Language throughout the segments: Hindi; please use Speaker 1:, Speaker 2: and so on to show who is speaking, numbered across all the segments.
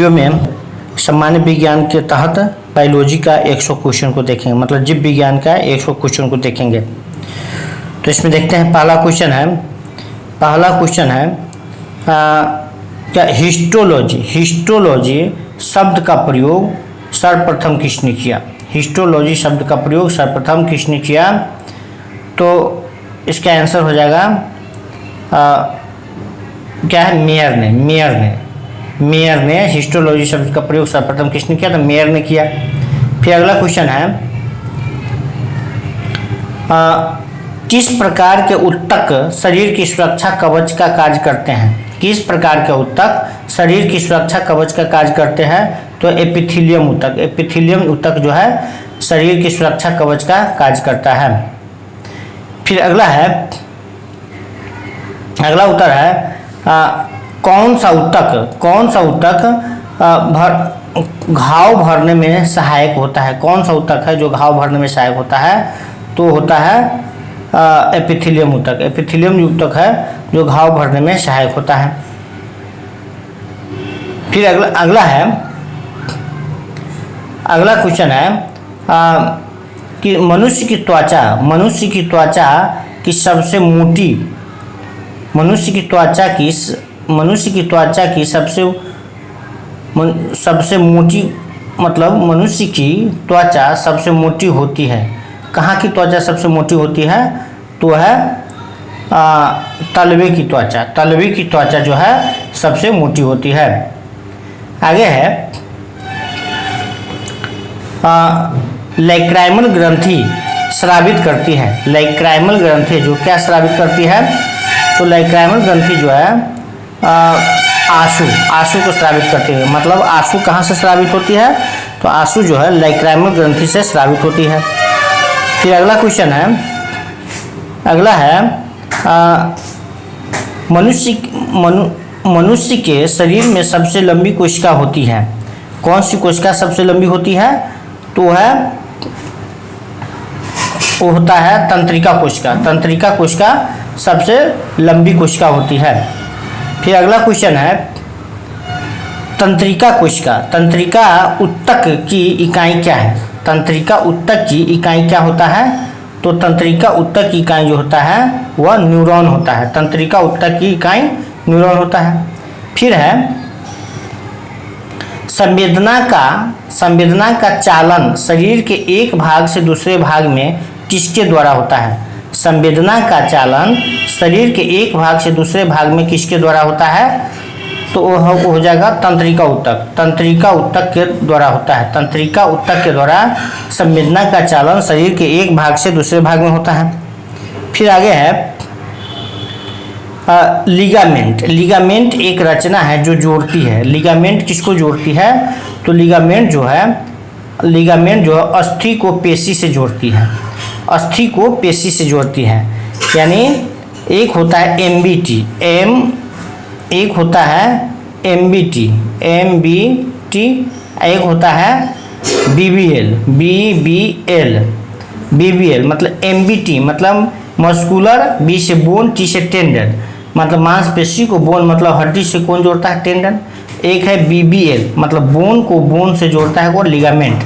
Speaker 1: वीडियो में सामान्य विज्ञान के तहत बायोलॉजी का 100 क्वेश्चन को देखेंगे, मतलब जीव विज्ञान का 100 क्वेश्चन को देखेंगे। तो इसमें देखते हैं पहला क्वेश्चन है क्या हिस्टोलॉजी शब्द का प्रयोग सर्वप्रथम किसने किया? हिस्टोलॉजी शब्द का प्रयोग सर्वप्रथम किसने किया? तो इसका आंसर हो जाएगा क्या है, मेयर ने हिस्टोलॉजी शब्द का प्रयोग सर्वप्रथम किसने किया? तो मेयर ने किया। फिर अगला क्वेश्चन है किस प्रकार के ऊतक शरीर की सुरक्षा कवच का कार्य करते हैं? किस प्रकार के ऊतक शरीर की सुरक्षा कवच का कार्य करते हैं? तो एपिथेलियम ऊतक जो है शरीर की सुरक्षा कवच का कार्य करता है। फिर अगला उत्तर है कौन सा ऊतक घाव भरने में सहायक होता है? कौन सा ऊतक है जो घाव भरने में सहायक होता है? तो होता है एपिथेलियम ऊतक है जो घाव भरने में सहायक होता है। फिर अगला क्वेश्चन है कि मनुष्य की त्वचा की सबसे मोटी मतलब मनुष्य की त्वचा सबसे मोटी होती है। कहाँ की त्वचा सबसे मोटी होती है? तो है तलवे की त्वचा जो है सबसे मोटी होती है। आगे है लाइक्राइमल ग्रंथि स्रावित करती है। लाइक्राइमल ग्रंथि जो क्या स्रावित करती है? तो लाइक्राइमल ग्रंथि जो है आंसू को स्रावित करती है। मतलब आंसू कहाँ से स्रावित होती है? तो आंसू जो है लाइक्राइमल ग्रंथि से स्रावित होती है। फिर अगला क्वेश्चन है मनुष्य के शरीर में सबसे लंबी कोशिका होती है। कौन सी कोशिका सबसे लंबी होती है? तो वो होता है तंत्रिका कोशिका सबसे लंबी कोशिका होती है। फिर अगला क्वेश्चन है तंत्रिका ऊतक की इकाई क्या है? तंत्रिका ऊतक की इकाई क्या होता है? तो तंत्रिका ऊतक की इकाई जो होता है वह न्यूरॉन होता है। तंत्रिका ऊतक की इकाई न्यूरॉन होता है। फिर है संवेदना का चालन शरीर के एक भाग से दूसरे भाग में किसके द्वारा होता है? संवेदना का चालन शरीर के एक भाग से दूसरे भाग में किसके द्वारा होता है? तो वो हो जाएगा तंत्रिका ऊतक के द्वारा होता है। तंत्रिका ऊतक के द्वारा संवेदना का चालन शरीर के एक भाग से दूसरे भाग में होता है। फिर आगे है लिगामेंट एक रचना है जो जोड़ती है। लिगामेंट किसको जोड़ती है? तो लिगामेंट जो है अस्थि को पेशी से जोड़ती है। यानी एक होता है एमबीटी, एक होता है एमबीटी, एक होता है बीबीएल मतलब एमबीटी मतलब मस्कुलर, बी से बोन, टी से टेंडन मतलब मांसपेशी को बोन मतलब हड्डी से कौन जोड़ता है? टेंडन। एक है बीबीएल मतलब बोन को बोन से जोड़ता है वो लिगामेंट।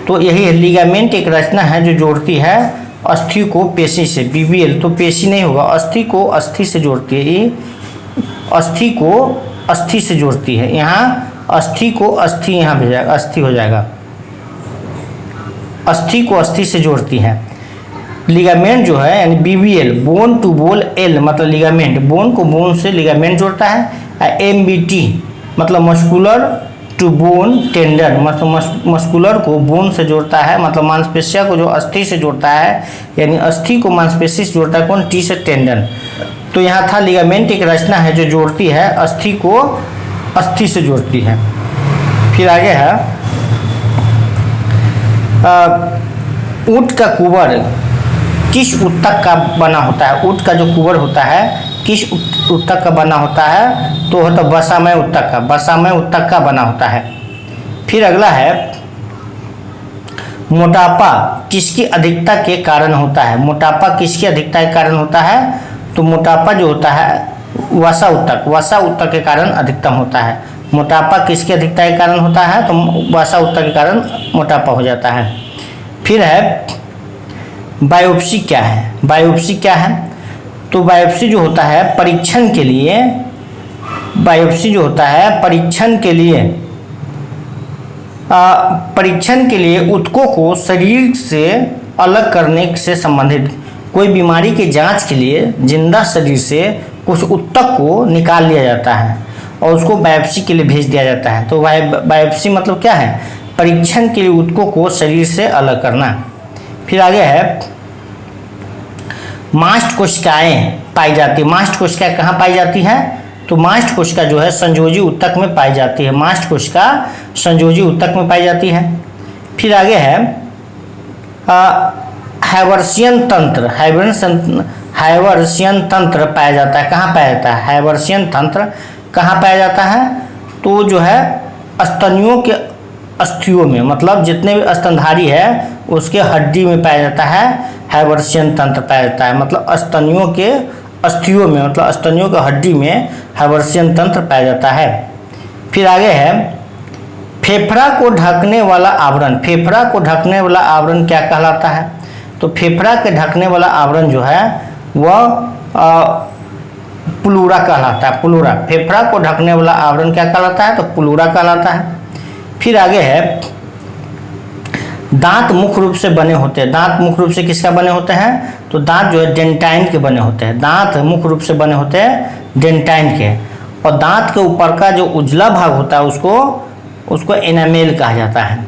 Speaker 1: तो यही है लिगामेंट एक रचना है जो जोड़ती है अस्थि को पेशी से। बीबीएल तो पेशी नहीं होगा, अस्थि को अस्थि से जोड़ती है। ये अस्थि को अस्थि से जोड़ती है। यहाँ अस्थि को अस्थि यहाँ भेजाएगा, अस्थि हो जाएगा। अस्थि को अस्थि से जोड़ती है। लिगामेंट जो है यानी BBL bone to bone L मतलब लिगामेंट बोन को बोन से लिगामेंट जोड़ता है। एमबीटी मतलब मस्कुलर टू बोन टेंडन मतलब मस्कुलर को बोन से जोड़ता है, मतलब मांसपेशिया को जो अस्थि से जोड़ता है, यानी अस्थि को मांसपेशी से जोड़ता है कौन? टी से टेंडन। तो यहाँ था लिगामेंट एक रचना है जो जोड़ती है अस्थि को अस्थि से जोड़ती है। फिर आगे है ऊँट का कुबर किस ऊतक का बना होता है? ऊँट का जो कुबर होता है किस ऊतक का बना होता है? तो होता वसामय ऊतक का बना होता है। फिर अगला है मोटापा किसकी अधिकता के कारण होता है? मोटापा किसकी अधिकता के कारण होता है? तो मोटापा जो होता है वसा ऊतक के कारण अधिकतम होता है। मोटापा किसकी अधिकता के कारण होता है? तो वसा उत्तक के कारण मोटापा हो जाता है। फिर है बायोप्सी क्या है? बायोप्सी क्या है? तो बायोप्सी जो होता है परीक्षण के लिए, बायोप्सी जो होता है परीक्षण के लिए ऊतकों को शरीर से अलग करने से संबंधित, कोई बीमारी की जांच के लिए जिंदा शरीर से कुछ ऊतक को निकाल लिया जाता है और उसको बायोप्सी के लिए भेज दिया जाता है। तो बायोप्सी मतलब क्या है? परीक्षण के लिए ऊतकों को शरीर से अलग करना। फिर आगे है मास्ट कोशिकाएं पाई जाती है। मास्ट कोशिकाएं कहाँ पाई जाती है? तो मास्ट कोशिका जो है संयोजी ऊतक में पाई जाती है। मास्ट कोशिका संयोजी ऊतक में पाई जाती है। फिर आगे है हैवर्सियन तंत्र। हैवर्सियन तंत्र पाया जाता है। कहाँ पाया जाता है? हैवर्सियन तंत्र कहाँ पाया जाता है? तो जो है स्तनियों के अस्थियों में, मतलब जितने भी स्तनधारी है उसके हड्डी में पाया जाता है। हैवर्सियन तंत्र पाया जाता है, मतलब स्तनियों के अस्थियों में, मतलब स्तनियों के हड्डी में हैवर्सियन तंत्र पाया जाता है। फिर आगे है फेफड़ा को ढकने वाला आवरण। फेफड़ा को ढकने वाला आवरण क्या कहलाता है? तो फेफड़ा के ढकने वाला आवरण जो है वह प्लूरा कहलाता है। प्लूरा, फेफड़ा को ढकने वाला आवरण क्या कहलाता है? तो प्लूरा कहलाता है। फिर आगे है दांत मुख्य रूप से बने होते हैं। दांत मुख्य रूप से किसका बने होते हैं? तो दांत जो है डेंटाइन के बने होते हैं। दांत मुख्य रूप से बने होते हैं डेंटाइन के, और दांत के ऊपर का जो उजला भाग होता है उसको एनामेल कहा जाता है।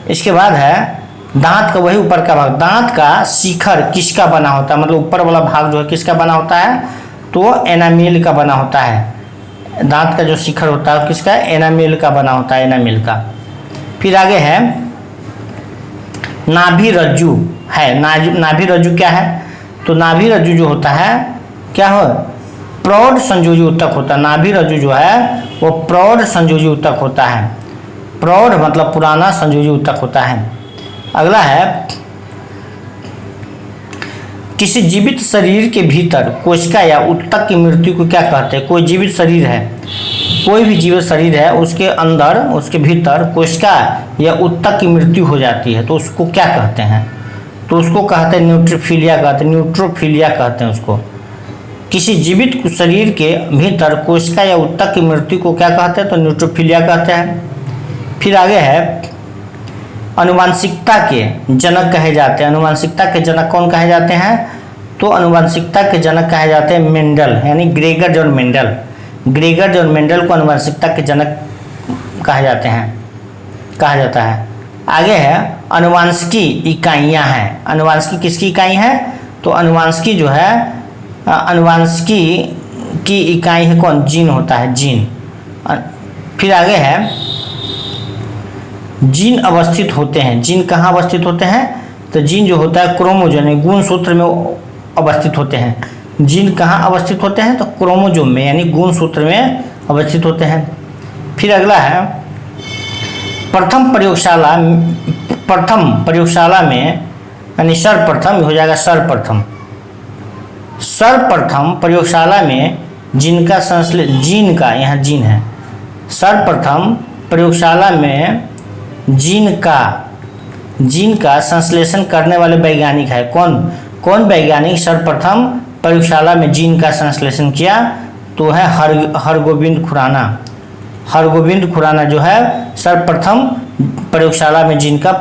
Speaker 1: इसके बाद है दांत का वही ऊपर का भाग, दांत का शिखर किसका बना होता है? मतलब ऊपर वाला भाग जो है किसका बना होता है? तो एनामेल का बना होता है। दांत का जो शिखर होता है किसका? एनामेल का बना होता है, एनामेल का। फिर आगे है नाभि रज्जु है। नाभि रज्जु क्या है? तो नाभि रज्जु जो होता है क्या हो? प्रौढ़ संयोजी ऊतक होता है। नाभि रज्जु जो है वो प्रौढ़ संयोजी ऊतक होता है। प्रौढ़ मतलब पुराना संयोजी ऊतक होता है। अगला है किसी जीवित शरीर के भीतर कोशिका या ऊतक की मृत्यु को क्या कहते हैं? कोई जीवित शरीर है, कोई भी जीवित शरीर है, उसके अंदर, उसके भीतर कोशिका या ऊतक की मृत्यु हो जाती है तो उसको क्या कहते हैं? तो उसको कहते हैं न्यूट्रोफिलिया कहते हैं। न्यूट्रोफिलिया कहते हैं उसको। किसी जीवित शरीर के भीतर कोशिका या ऊतक की मृत्यु को क्या कहते हैं? तो न्यूट्रोफिलिया कहते हैं। फिर आगे है अनुवांशिकता के जनक कहे जाते हैं। अनुवांशिकता के जनक कौन कहे जाते हैं? तो अनुवांशिकता के जनक कहे जाते हैं मेंडल, यानी Gregor John Mendel. Gregor John Mendel को अनुवांशिकता के जनक कहा जाता है। आगे है अनुवांशिकी इकाइयाँ हैं। अनुवांशिकी किसकी इकाई है? तो अनुवांशिकी जो है, अनुवांशिकी की इकाई है कौन? जीन होता है, जीन। फिर आगे है जीन अवस्थित होते हैं। जीन कहाँ अवस्थित होते हैं? तो जीन जो होता है क्रोमोजोम यानी गुणसूत्र में अवस्थित होते हैं। जीन कहाँ अवस्थित होते हैं? तो क्रोमोजोम में यानी गुणसूत्र में अवस्थित होते हैं। फिर अगला है प्रथम प्रयोगशाला में, यानी सर्वप्रथम हो जाएगा सर्वप्रथम प्रयोगशाला में जीन का यहाँ जीन है। सर्वप्रथम प्रयोगशाला में जीन का संश्लेषण करने वाले वैज्ञानिक है कौन वैज्ञानिक सर्वप्रथम प्रयोगशाला में जीन का संश्लेषण किया? तो है हरगोविंद खुराना। हरगोविंद खुराना जो है सर्वप्रथम प्रयोगशाला में जीन का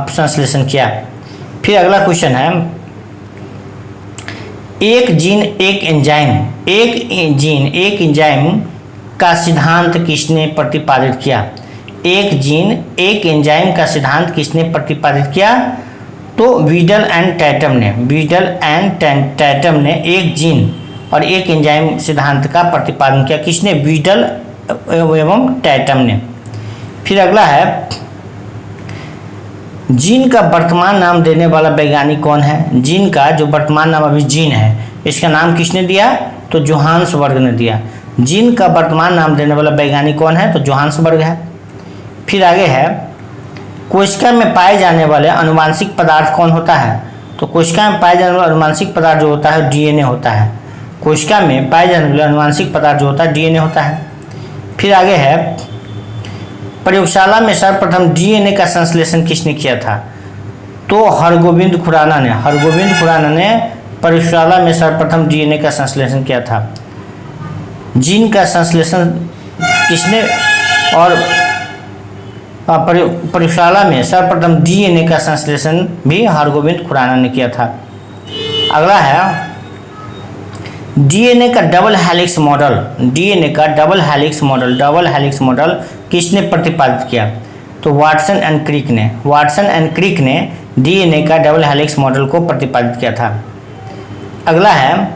Speaker 1: संश्लेषण किया। फिर अगला क्वेश्चन है एक जीन एक एंजाइम का सिद्धांत किसने प्रतिपादित किया? एक जीन एक एंजाइम का सिद्धांत किसने प्रतिपादित किया? तो वीडल एंड टैटम ने एक जीन और एक एंजाइम सिद्धांत का प्रतिपादन किया। किसने? वीडल एवं टैटम ने। फिर अगला है जीन का वर्तमान नाम देने वाला वैज्ञानिक कौन है? जीन का जो वर्तमान नाम अभी जीन है इसका नाम किसने दिया? तो जोहान्सबर्ग ने दिया। जीन का वर्तमान नाम देने वाला वैज्ञानिक कौन है? तो जोहान्सबर्ग है। फिर आगे है कोशिका में पाए जाने वाले अनुवांशिक पदार्थ कौन होता है? तो कोशिका में पाए जाने वाला अनुवांशिक पदार्थ जो होता है डीएनए होता है। कोशिका में पाए जाने वाला अनुवांशिक पदार्थ जो होता है डीएनए होता है। फिर आगे है, प्रयोगशाला में सर्वप्रथम डीएनए का संश्लेषण किसने किया था? तो हरगोविंद खुराना ने प्रयोगशाला में सर्वप्रथम डीएनए का संश्लेषण किया था। जीन का संश्लेषण किसने और प्रयोगशाला में सर्वप्रथम डीएनए का संश्लेषण भी हरगोविंद खुराना ने किया था। अगला है, डीएनए का डबल हेलिक्स मॉडल किसने प्रतिपादित किया? तो वाटसन एंड क्रिक ने डीएनए का डबल हेलिक्स मॉडल को प्रतिपादित किया था। अगला है,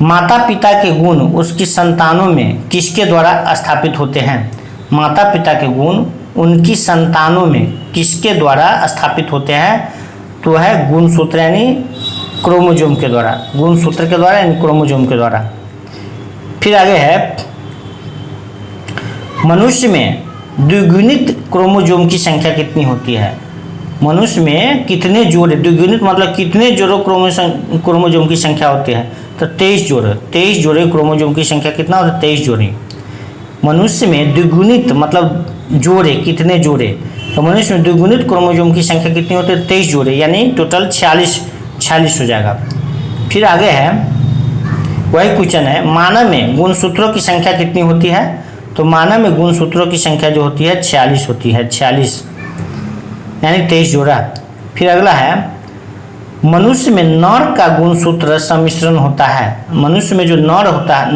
Speaker 1: माता पिता के गुण उसकी संतानों में किसके द्वारा स्थापित होते हैं? माता पिता के गुण उनकी संतानों में किसके द्वारा स्थापित होते हैं? तो है गुणसूत्र यानी क्रोमोजोम के द्वारा, यानी क्रोमोजोम के द्वारा। फिर आगे है, मनुष्य में द्विगुणित क्रोमोजोम की संख्या कितनी होती है? मनुष्य में कितने जोड़े, द्विगुणित मतलब कितने जोड़े क्रोमोजोम की संख्या होती है? तो 23 जोड़े क्रोमोजोम की संख्या कितना होता है? 23 जोड़े। मनुष्य में द्विगुणित मतलब जोड़े, कितने जोड़े? तो मनुष्य में द्विगुणित क्रोमोजोम की संख्या कितनी होती है? 23 जोड़े, यानी टोटल 46 हो जाएगा। फिर आगे है, वही क्वेश्चन है, मानव में गुणसूत्रों की संख्या कितनी होती है? तो मानव में गुणसूत्रों की संख्या जो होती है 46 होती है, 46 यानी 23 जोड़ा। फिर अगला है, मनुष्य में नर का गुणसूत्र सम्मिश्रण होता है। मनुष्य में जो नर होता है,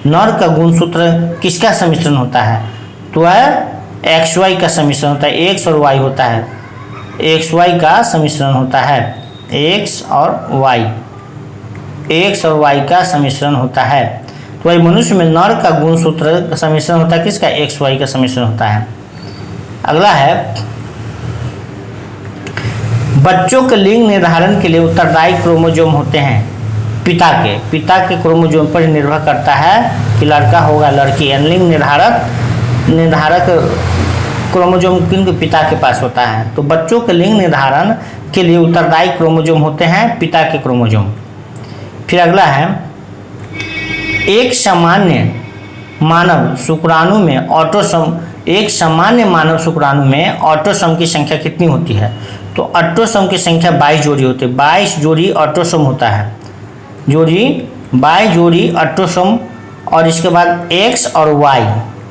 Speaker 1: नर का गुणसूत्र किसका सम्मिश्रण होता है? तो है XY का सम्मिश्रण होता है, X और Y होता है, XY का सम्मिश्रण होता है, X और Y का सम्मिश्रण होता है। तो वही मनुष्य में नर का गुणसूत्र सम्मिश्रण होता है किसका? XY का सम्मिश्रण होता है। अगला है, बच्चों के लिंग निर्धारण के लिए उत्तरदायी क्रोमोजोम होते हैं पिता के क्रोमोजोम पर निर्भर करता है कि लड़का होगा लड़की। लिंग निर्धारक क्रोमोजोम किन पिता के पास होता है? तो बच्चों के लिंग निर्धारण के लिए उत्तरदायी क्रोमोजोम होते हैं पिता के क्रोमोजोम। फिर अगला है, एक सामान्य मानव शुक्राणु में ऑटोसोम की संख्या कितनी होती है? तो ऑटोसोम की संख्या 22 जोड़ी होती है, 22 जोड़ी ऑटोसोम होता है, 22 जोड़ी ऑटोसोम। और इसके बाद X और Y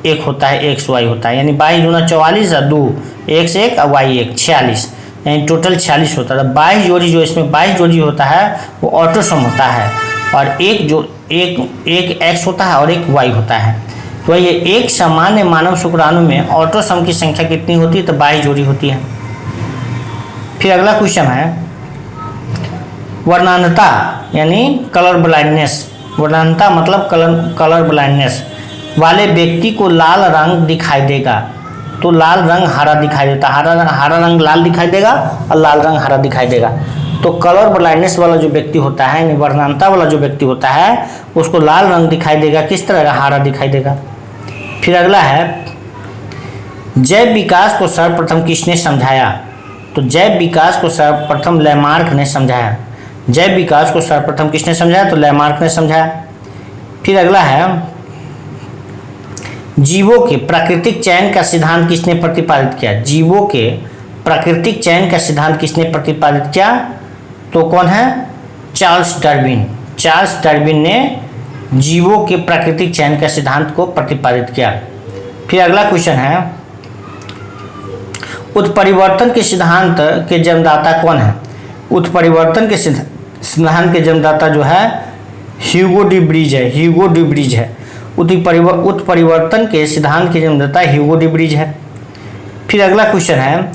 Speaker 1: एक होता है, XY होता है, यानी 22 दूना 44 और 2 X 1 और Y 1 46, यानी टोटल 46 होता है। 22 जोड़ी जो इसमें 22 जोड़ी होता है वो ऑटोसोम होता है, और एक X होता है और एक Y होता है। तो ये एक सामान्य मानव शुक्राणु में ऑटोसोम की संख्या कितनी होती है? तो 22 जोड़ी होती है। फिर अगला क्वेश्चन है, वर्णांधता यानी कलर ब्लाइंडनेस वाले व्यक्ति को लाल रंग दिखाई देगा। तो लाल रंग हरा दिखाई देता, हरा रंग लाल दिखाई देगा और लाल रंग हरा दिखाई देगा। तो कलर ब्लाइंडनेस वाला जो व्यक्ति होता है, यानी वर्णांधता वाला जो व्यक्ति होता है, उसको लाल रंग दिखाई देगा, किस तरह का? हरा दिखाई देगा। फिर अगला है, जैव विकास को सर्वप्रथम किसने समझाया? तो जैव विकास को सर्वप्रथम लैमार्क ने समझाया। जैव विकास को सर्वप्रथम किसने समझाया? तो लैमार्क ने समझाया। फिर अगला है, जीवों के प्राकृतिक चयन का सिद्धांत किसने प्रतिपादित किया? जीवों के प्राकृतिक चयन का सिद्धांत किसने प्रतिपादित किया? तो कौन है? चार्ल्स डार्विन ने जीवों के प्राकृतिक चयन का सिद्धांत को प्रतिपादित किया। फिर अगला क्वेश्चन है, उत्परिवर्तन के सिद्धांत के जन्मदाता कौन है? उत्परिवर्तन के सिद्धांत के जन्मदाता जो है ह्यूगो डी ब्रिज है। उत्परिवर्तन के सिद्धांत के जन्मदाता ह्यूगो डी ब्रिज है। फिर अगला क्वेश्चन है,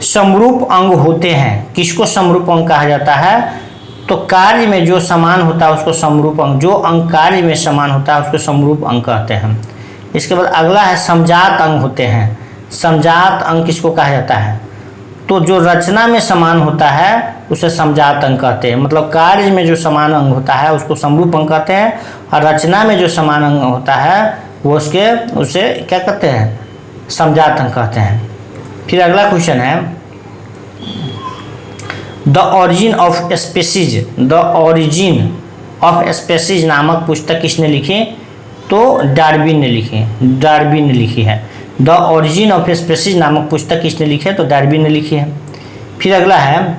Speaker 1: समरूप अंग होते हैं, किसको समरूप अंग कहा जाता है? तो कार्य में जो समान होता है उसको समरूप अंग, जो अंग कार्य में समान होता है उसको समरूप अंग कहते हैं। इसके बाद अगला है, समजात अंग होते हैं। समजात अंग किसको कहा जाता है? तो जो रचना में समान होता है उसे समजात अंग कहते हैं। मतलब कार्य में जो समान अंग होता है उसको समरूप अंग कहते हैं, और रचना में जो समान अंग होता है वो उसे क्या कहते हैं? समजात अंग कहते हैं। फिर अगला क्वेश्चन है, द ओरिजिन ऑफ स्पेसीज नामक पुस्तक किसने लिखी? तो डार्विन ने लिखी है। द ओरिजिन ऑफ स्पीशीज नामक पुस्तक किसने लिखी है? तो डार्विन ने लिखी है। फिर अगला है,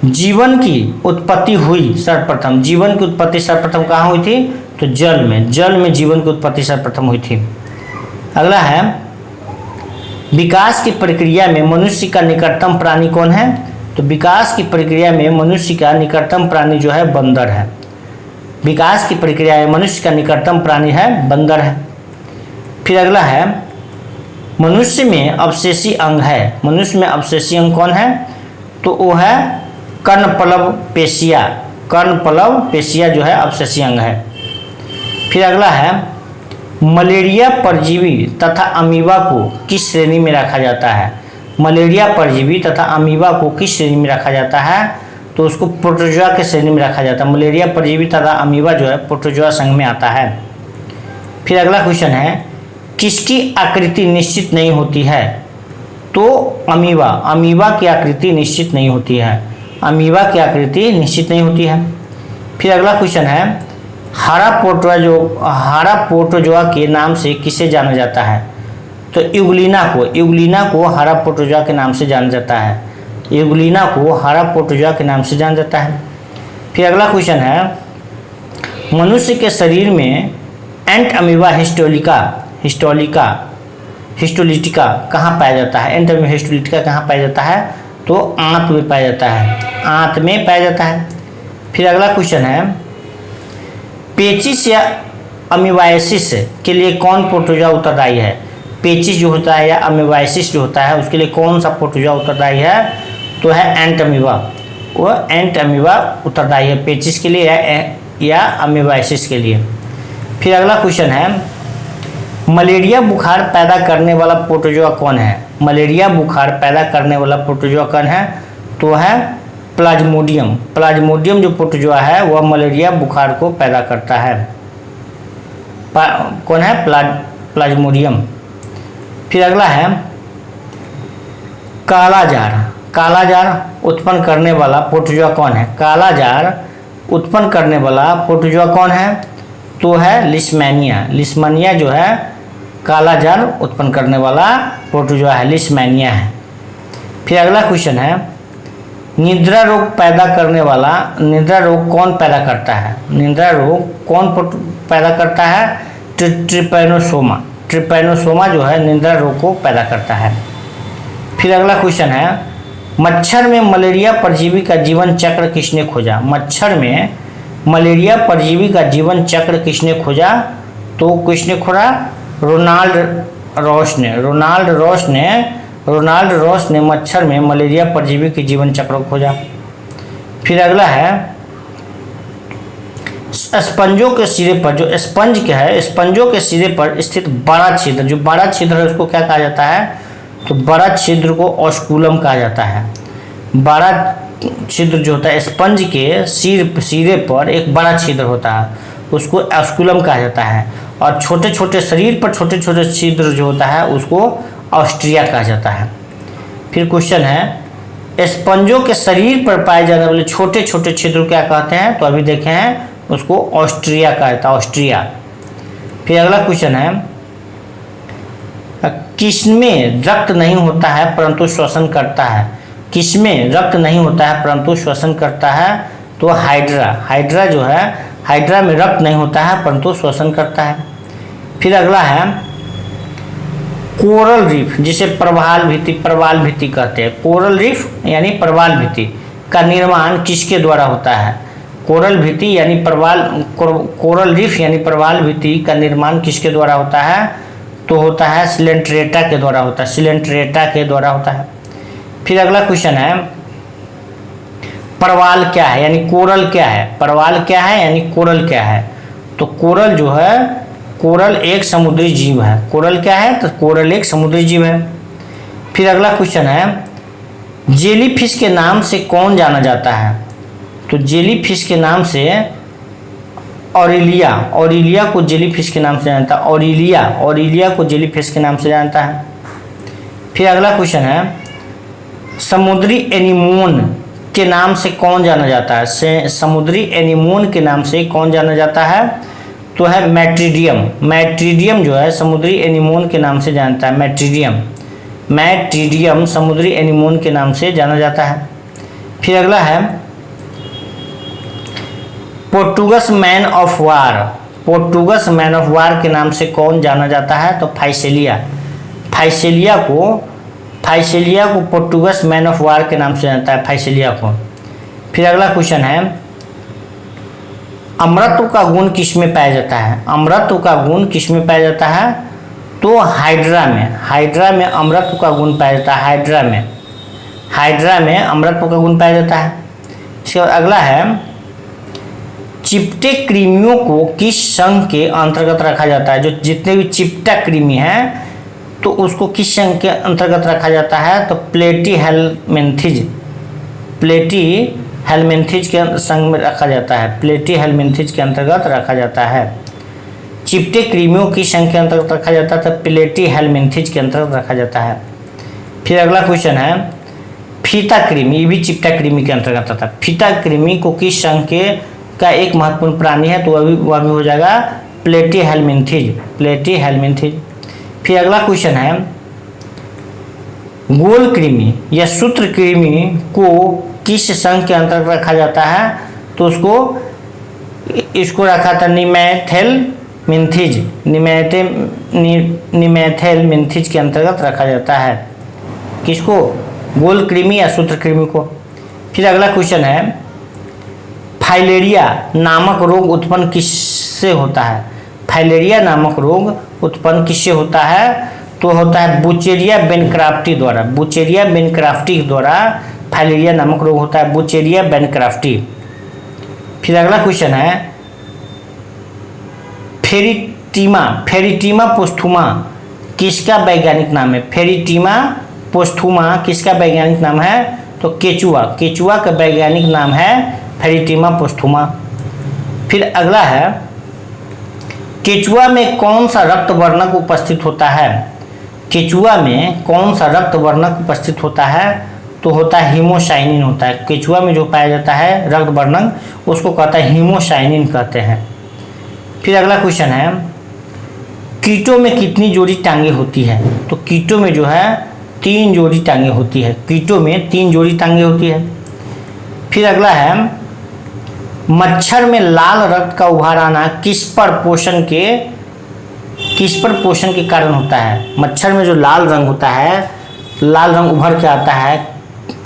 Speaker 1: जीवन की उत्पत्ति हुई सर्वप्रथम, जीवन की उत्पत्ति सर्वप्रथम कहाँ हुई थी? तो जल में जीवन की उत्पत्ति सर्वप्रथम हुई थी। अगला है, विकास की प्रक्रिया में मनुष्य का निकटतम प्राणी कौन है? तो विकास की प्रक्रिया में मनुष्य का निकटतम प्राणी जो है बंदर है। विकास की प्रक्रिया में मनुष्य का निकटतम प्राणी है बंदर है। फिर अगला है, मनुष्य में अवशेषी अंग है, मनुष्य में अवशेषी अंग कौन है? तो वो है कर्णपलव पेशिया जो है अवशेषी अंग है। फिर अगला है, मलेरिया परजीवी तथा अमीबा को किस श्रेणी में रखा जाता है? मलेरिया परजीवी तथा अमीबा को किस श्रेणी में रखा जाता है? तो उसको प्रोटोजोआ के श्रेणी में रखा जाता है। मलेरिया परजीवी तथा अमीबा जो है प्रोटोजोआ संघ में आता है। फिर अगला क्वेश्चन है, किसकी आकृति निश्चित नहीं होती है? तो अमीबा की आकृति निश्चित नहीं होती है। अमीबा की आकृति निश्चित नहीं होती है। फिर अगला क्वेश्चन है, हारा प्रोटोजोआ के नाम से किसे जाना जाता है? तो यूग्लिना को हारा प्रोटोजोआ के नाम से जाना जाता है। यूग्लिना को हारा प्रोटोजोआ के नाम से जाना जाता है। फिर अगला क्वेश्चन है, मनुष्य के शरीर में एंट अमीबा हिस्टोलिटिका कहाँ पाया जाता है? एंट अमीबा हिस्टोलिटिका कहाँ पाया जाता है? तो आंत में पाया जाता है। फिर अगला क्वेश्चन है, पेचिस या अमीबाइसिस के लिए कौन प्रोटोजोआ उत्तरदायी है? पेचिस जो होता है या अमीबाइसिस जो होता है उसके लिए कौन सा प्रोटोजोआ उत्तरदायी है? तो है एंट अमीबा। वो एंट अमीबा उत्तरदायी है पेचिस के लिए या अमीबाइसिस के लिए। फिर अगला क्वेश्चन है, मलेरिया बुखार पैदा करने वाला प्रोटोजोआ कौन है? मलेरिया बुखार पैदा करने वाला प्रोटोजोआ कौन है? तो है प्लाज्मोडियम जो प्रोटोजोआ है वह मलेरिया बुखार को पैदा करता है। कौन है? प्लाज्मोडियम। फिर अगला है, कालाजार उत्पन्न करने वाला प्रोटोजोआ कौन है? कालाजार उत्पन्न करने वाला प्रोटोजोआ कौन है? तो है लिस्मानिया जो है कालाजार उत्पन्न करने वाला प्रोटोजोआ है, लिस्मानिया है। फिर अगला क्वेश्चन है, निद्रा रोग कौन पैदा करता है? निद्रा रोग कौन पैदा करता है? ट्रिपैनोसोमा जो है निद्रा रोग को पैदा करता है। फिर अगला क्वेश्चन है, मच्छर में मलेरिया परजीवी का जीवन चक्र किसने खोजा? मच्छर में मलेरिया परजीवी का जीवन चक्र किसने खोजा? तो किसने खोजा? रोनाल्ड रॉस ने मच्छर में मलेरिया परजीवी के जीवन चक्र को खोजा। फिर अगला है, स्पंजों के सिरे पर जो स्पंजों के सिरे पर स्थित बड़ा छिद्र है उसको क्या कहा जाता है? तो बड़ा छिद्र को ऑस्कुलम कहा जाता है। बड़ा छिद्र जो होता है स्पंज के सिरे पर एक बड़ा छिद्र होता है उसको ऑस्कुलम कहा जाता है। और छोटे छोटे शरीर पर छोटे छोटे छिद्र जो होता है उसको ऑस्ट्रिया कहा जाता है। फिर क्वेश्चन है, स्पंजों के शरीर पर पाए जाने वाले छोटे छोटे छिद्र क्या कहते हैं? तो अभी देखे हैं उसको ऑस्ट्रिया कहा जाता है, ऑस्ट्रिया। फिर अगला क्वेश्चन है, किसमें रक्त नहीं होता है परंतु श्वसन करता है? किसमें रक्त नहीं होता है परंतु श्वसन करता है? तो हाइड्रा जो है हाइड्रा में रक्त नहीं होता है परंतु श्वसन करता है। फिर अगला है, कोरल रीफ जिसे प्रवाल भित्ति कहते हैं। कोरल रीफ यानी प्रवाल भित्ति का निर्माण किसके द्वारा होता है? कोरल रीफ यानी प्रवाल भित्ति का निर्माण किसके द्वारा होता है? तो होता है सिलेंट्रेटा के द्वारा होता है। फिर अगला क्वेश्चन है, प्रवाल क्या है यानी कोरल क्या है? प्रवाल क्या है यानी कोरल क्या है? तो कोरल जो है कोरल एक समुद्री जीव है। कोरल क्या है? तो कोरल एक समुद्री जीव है। फिर अगला क्वेश्चन है, जेलीफिश के नाम से कौन जाना जाता है? तो जेलीफिश के नाम से ऑरिलिया को जेलीफिश के नाम से जानता है। ऑरिलिया को जेलीफिश के नाम से जानता है। फिर अगला क्वेश्चन है, समुद्री एनीमोन के नाम से कौन जाना जाता है? समुद्री एनीमोन के नाम से कौन जाना जाता है? तो है मैट्रीडियम। मैट्रीडियम जो है समुद्री एनीमोन के नाम से जानता है। मैट्रीडियम, मैट्रीडियम समुद्री एनीमोन के नाम से जाना जाता है। फिर अगला है Portuguese man of war. Portuguese man of war के नाम से कौन जाना जाता है? तो फाइसेलिया। फाइसेलिया को पोर्टुगस मैन ऑफ वार के नाम से जानता है, फाइसेलिया को। फिर अगला क्वेश्चन है अमरत्व का गुण किस में पाया जाता है? अमरत्व का गुण किस में पाया जाता है? तो हाइड्रा में। हाइड्रा में अमरत्व का गुण पाया जाता है। हाइड्रा में अमरत्व का गुण पाया जाता है। इसके बाद अगला है चिपटे कृमियों को किस संघ के अंतर्गत रखा जाता है? जो जितने भी चिपटा कृमि हैं तो उसको किस संघ के अंतर्गत रखा जाता है? तो प्लेटीहेल्मिन्थेज के संघ में रखा जाता है। प्लेटीहेल्मिन्थेज के अंतर्गत रखा जाता है। चिपटे कृमियों की संघ के अंतर्गत रखा जाता है तो प्लेटीहेल्मिन्थेज के अंतर्गत रखा जाता है। फिर अगला क्वेश्चन है फीता कृमि, ये भी चिपटा कृमि के अंतर्गत आता है। फीता कृमि को किस संघ के का एक महत्वपूर्ण प्राणी है? तो वह भी हो जाएगा प्लेटीहेल्मिन्थेज। फिर अगला क्वेश्चन है गोल कृमि या सूत्र कृमि को किस संघ के अंतर्गत रखा जाता है? तो इसको रखा था निमेथेल्मिन्थेज के अंतर्गत रखा जाता है। किसको? गोल कृमि या सूत्र कृमि को। फिर अगला क्वेश्चन है फाइलेरिया नामक रोग उत्पन्न किससे होता है? फाइलेरिया नामक रोग उत्पन्न किससे होता है? तो होता है बुचेरिया बेनक्राफ्टी द्वारा। बुचेरिया बेनक्राफ्टी द्वारा फाइलेरिया नामक रोग होता है, बुचेरिया बेनक्राफ्टी। फिर अगला क्वेश्चन है फेरिटीमा पोस्थुमा किसका वैज्ञानिक नाम है? फेरिटीमा पोस्थुमा किसका वैज्ञानिक नाम है? तो केचुआ का वैज्ञानिक नाम है फेरिटीमा पोस्थुमा। फिर अगला है केचुआ में कौन सा रक्त वर्णक उपस्थित होता है? केचुआ में कौन सा रक्त वर्णक उपस्थित होता है? तो होता है हीमोसाइनिन होता है। केचुआ में जो पाया जाता है रक्त वर्णक उसको कहता है हीमोसाइनिन कहते हैं। फिर अगला क्वेश्चन है कीटों में कितनी जोड़ी टांगे होती है? तो कीटों में जो है 3 जोड़ी टांगे होती है। कीटों में 3 जोड़ी टांगे होती है। फिर अगला है मच्छर में लाल रक्त का उभार आना किस पर पोषण के कारण होता है? मच्छर में जो लाल रंग होता है, लाल रंग उभर के आता है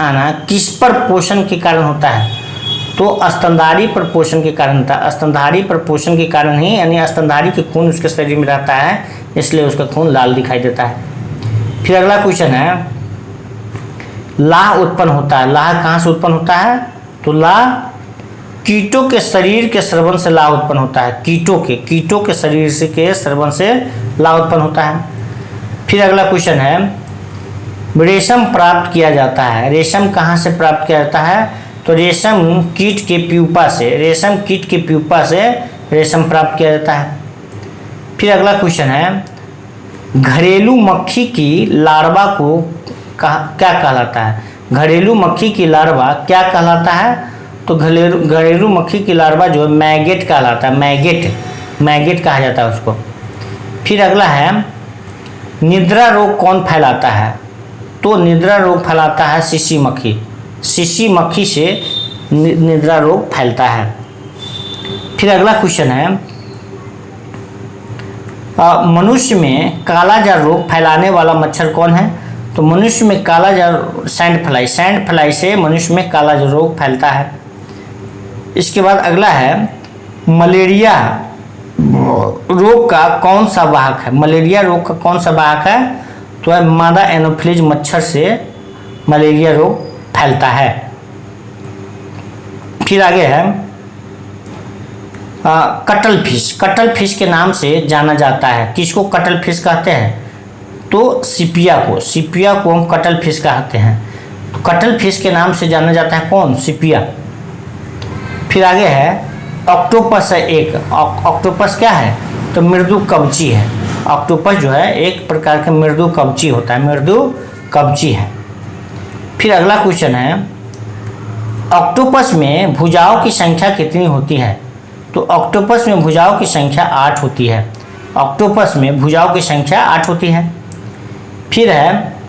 Speaker 1: आना किस पर पोषण के कारण होता है? तो स्तनधारी पर पोषण के कारण होता है। स्तनधारी पर पोषण के कारण ही, यानी स्तनधारी के खून उसके शरीर में रहता है इसलिए उसका खून लाल दिखाई देता है। फिर अगला क्वेश्चन है लाह उत्पन्न होता है। लाह कहाँ से उत्पन्न होता है? तो लाह कीटों के शरीर के स्रवन से लाह उत्पन्न होता है। कीटों के शरीर से के स्रवन से लाह उत्पन्न होता है। फिर अगला क्वेश्चन है रेशम प्राप्त किया जाता है। रेशम कहाँ से प्राप्त किया जाता है? तो रेशम कीट के प्यूपा से रेशम प्राप्त किया जाता है। फिर अगला क्वेश्चन है घरेलू मक्खी की लार्वा को क्या कहलाता है? घरेलू मक्खी की लार्वा क्या कहलाता है? तो घरेलू मक्खी की लार्वा जो है मैगेट कहलाता है। मैगेट कहा जाता है उसको। फिर अगला है निद्रा रोग कौन फैलाता है? तो निद्रा रोग फैलाता है सीसी मक्खी। सीसी मक्खी से निद्रा रोग फैलता है। फिर अगला क्वेश्चन है मनुष्य में कालाजार रोग फैलाने वाला मच्छर कौन है? तो मनुष्य में कालाजार सैंड फ्लाई से मनुष्य में कालाजार रोग फैलता है। इसके बाद अगला है मलेरिया रोग का कौन सा वाहक है? मलेरिया रोग का कौन सा वाहक है? तो है मादा एनोफिलीज मच्छर से मलेरिया रोग फैलता है। फिर आगे है कटल फिश के नाम से जाना जाता है। किसको कटल फिश कहते हैं? तो सिपिया को हम कटल फिश कहते हैं। तो कटल फिश के नाम से जाना जाता है कौन? सिपिया। फिर आगे है ऑक्टोपस है एक। ऑक्टोपस क्या है? तो मृदु कवची है। ऑक्टोपस जो है एक प्रकार का मृदु कवची होता है, मृदु कवची है। फिर अगला क्वेश्चन है ऑक्टोपस में भुजाओं की संख्या कितनी होती है? तो ऑक्टोपस में भुजाओं की संख्या 8 होती है। ऑक्टोपस में भुजाओं की संख्या 8 होती है। फिर है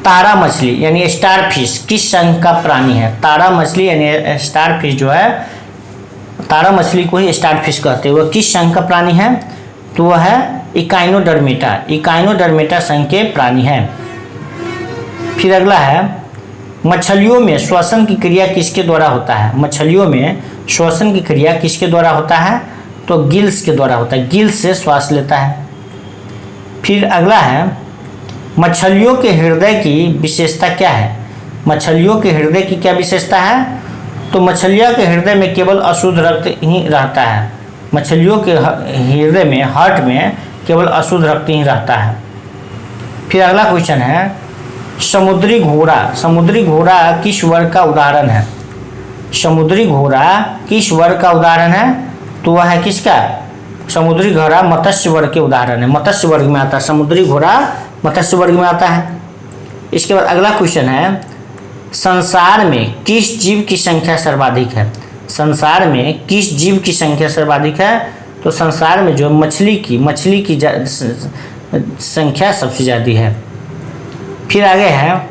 Speaker 1: तारा मछली यानी स्टार फिश किस संघ का प्राणी है? तारा मछली यानी स्टार फिश जो है, तारा मछली को ही स्टार फिश कहते हैं। वह किस संघ का प्राणी है? तो वह है इकाइनोडर्मेटा, इकाइनोडर्मेटा संघ के प्राणी है। फिर अगला है मछलियों में श्वसन की क्रिया किसके द्वारा होता है? मछलियों में श्वसन की क्रिया किसके द्वारा होता है? तो गिल्स के द्वारा होता है, गिल्स से श्वास लेता है। फिर अगला है मछलियों के हृदय की विशेषता क्या है? मछलियों के हृदय की क्या विशेषता है? तो मछलियों के हृदय में केवल अशुद्ध रक्त ही रहता है। मछलियों के हृदय में, हार्ट में केवल अशुद्ध रक्त ही रहता है। फिर अगला क्वेश्चन है समुद्री घोड़ा, समुद्री घोड़ा किस वर्ग का उदाहरण है? समुद्री घोड़ा किस वर्ग का उदाहरण है? तो वह है किसका? समुद्री घोड़ा मत्स्य वर्ग के उदाहरण है, मत्स्य वर्ग में आता है। समुद्री घोड़ा मत्स्य वर्ग में आता है। इसके बाद अगला क्वेश्चन है संसार में किस जीव की संख्या सर्वाधिक है? संसार में किस जीव की संख्या सर्वाधिक है? तो संसार में जो मछली की संख्या सबसे ज़्यादा है। फिर आगे है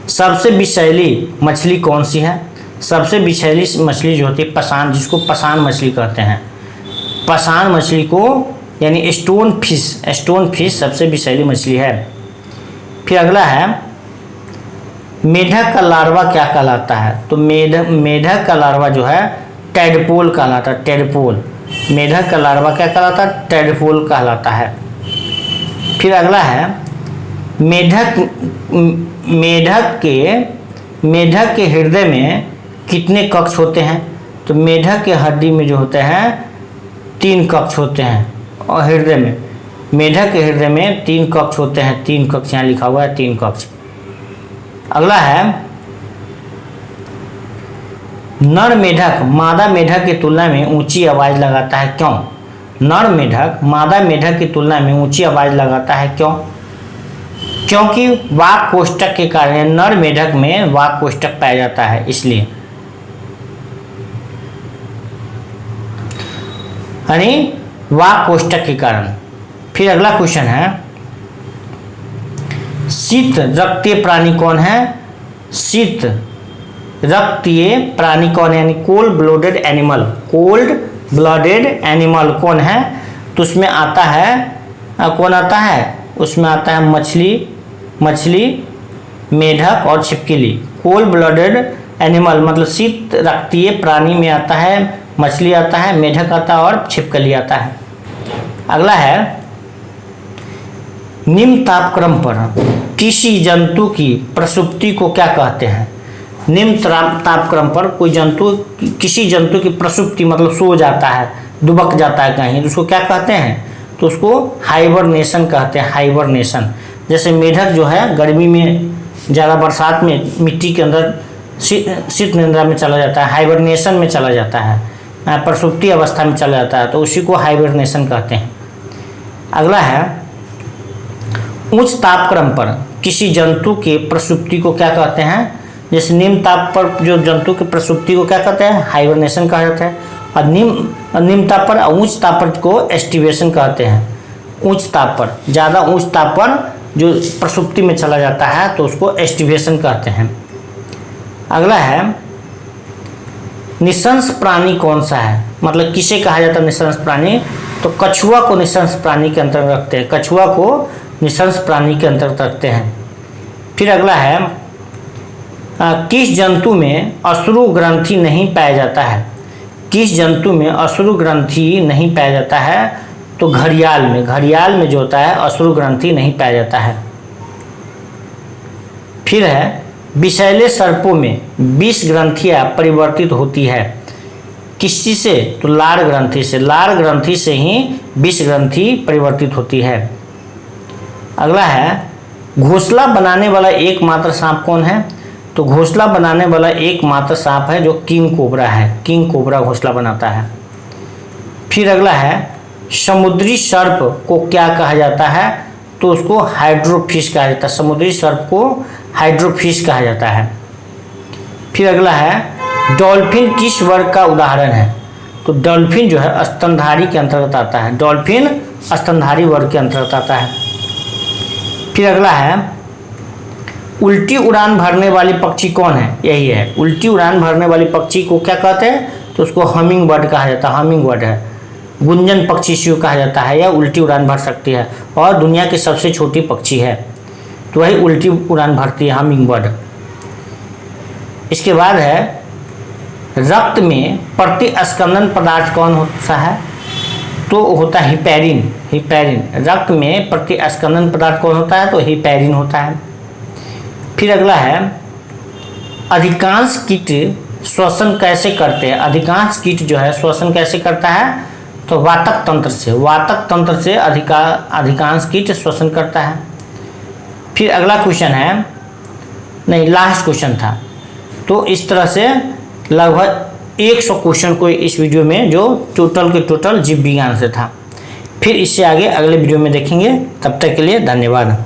Speaker 1: सबसे विषैली मछली कौन सी है? सबसे विषैली मछली जो होती है पसान, जिसको पसान मछली कहते हैं। पसान मछली को यानी स्टोन फिश सबसे विषैली मछली है। फिर अगला है मेढक का लार्वा क्या कहलाता है? तो मेढक का लार्वा जो है टेडपोल कहलाता है, टेडपोल। मेढक का लार्वा क्या कहलाता है? टेडपोल कहलाता है। फिर अगला है मेढक के हृदय में कितने कक्ष होते हैं? तो मेढक के हड्डी में जो होते हैं 3 कक्ष होते हैं, और हृदय में, मेढक के हृदय में 3 कक्ष होते हैं। 3 कक्ष यहाँ लिखा हुआ है, 3 कक्ष। अगला है नर मेढक मादा मेढक की तुलना में ऊंची आवाज लगाता है, क्यों? नर मेढक मादा मेढक की तुलना में ऊंची आवाज लगाता है, क्यों? क्योंकि वाक कोष्ठक के कारण, नर मेढक में वाक कोष्ठक पाया जाता है, इसलिए। यानी वाक कोष्ठक के कारण। फिर अगला क्वेश्चन है शीत रक्तीय प्राणी कौन है? शीत रक्तीय प्राणी कौन है? यानी cold blooded animal, cold blooded animal कौन है? तो उसमें आता है कौन आता है? उसमें आता है मछली, मेढक और छिपकली। कोल्ड ब्लडेड एनिमल मतलब शीत रक्तीय प्राणी में आता है मछली आता है, मेढक आता है और छिपकली आता है। अगला है निम्न तापक्रम पर किसी जंतु की प्रसुप्ति को क्या कहते हैं? निम्न तापक्रम पर कोई जंतु, किसी जंतु की प्रसुप्ति मतलब सो जाता है, दुबक जाता है कहीं, तो उसको क्या कहते हैं? तो उसको हाइबरनेशन कहते हैं, हाइबरनेशन। जैसे मेढक जो है गर्मी में, ज़्यादा बरसात में मिट्टी के अंदर शीत निद्रा में चला जाता है, हाइबरनेशन में चला जाता है, प्रसुप्ति अवस्था में चला जाता है, तो उसी को हाइबरनेशन कहते हैं। अगला है उच्च तापक्रम पर किसी जंतु के प्रसुप्ति को क्या कहते हैं? जैसे निम्न ताप पर जो जंतु की प्रसुप्ति को क्या कहते हैं? हाइबरनेशन कहा जाता है। और निम्न ताप पर, उच्च ताप पर को एस्टिवेशन कहते हैं। उच्च ताप पर, ज़्यादा उच्च ताप पर जो प्रसुप्ति में चला जाता है तो उसको एस्टिवेशन कहते हैं। अगला है निशंस प्राणी कौन सा है? मतलब किसे कहा जाता है निशंस प्राणी? तो कछुआ को निशंस प्राणी के अंतर्गत रखते हैं, कछुआ को निशंस प्राणी के अंतर्गत रखते हैं। फिर अगला है किस जंतु में अश्रु ग्रंथि नहीं पाया जाता है? किस जंतु में अश्रु ग्रंथि नहीं पाया जाता है? तो घड़ियाल में जो होता है अश्रु ग्रंथि नहीं पाया जाता है। फिर है विषैले सर्पों में 20 ग्रंथियाँ परिवर्तित होती है, किसी से? तो लार ग्रंथि से, लार ग्रंथि से ही 20 ग्रंथि परिवर्तित होती है। अगला है घोंसला बनाने वाला एकमात्र सांप कौन है? तो घोंसला बनाने वाला एकमात्र सांप है जो किंग कोबरा है, किंग कोबरा घोंसला बनाता है। फिर अगला है समुद्री सर्प को क्या कहा जाता है? तो उसको हाइड्रोफिश कहा जाता है, समुद्री सर्प को हाइड्रोफिश कहा जाता है। फिर अगला है डॉल्फिन किस वर्ग का उदाहरण है? तो डॉल्फिन जो है स्तनधारी के अंतर्गत आता है, डॉल्फिन स्तनधारी वर्ग के अंतर्गत आता है। फिर अगला है उल्टी उड़ान भरने वाली पक्षी कौन है, यही है उल्टी उड़ान भरने वाली पक्षी को क्या कहते हैं, तो उसको हमिंग बर्ड कहा जाता है, हमिंग बर्ड है, गुंजन पक्षी शिव कहा जाता है, यह उल्टी उड़ान भर सकती है और दुनिया की सबसे छोटी पक्षी है, तो वही उल्टी उड़ान भरती है, हमिंग बर्ड। इसके बाद है रक्त में प्रतिस्कंदन पदार्थ कौन होता है, तो होता है हिपैरिन, हिपैरिन। रक्त में प्रतिस्कंदन पदार्थ कौन होता है, तो हिपैरिन होता है। फिर अगला है अधिकांश कीट श्वसन कैसे करते हैं, अधिकांश कीट जो है श्वसन कैसे करता है, तो वातक तंत्र से, वातक तंत्र से अधिकांश कीट श्वसन करता है। फिर अगला क्वेश्चन है, नहीं लास्ट क्वेश्चन था, तो इस तरह से लगभग 100 क्वेश्चन को इस वीडियो में जो टोटल के टोटल जीव विज्ञान से था। फिर इससे आगे अगले वीडियो में देखेंगे, तब तक के लिए धन्यवाद।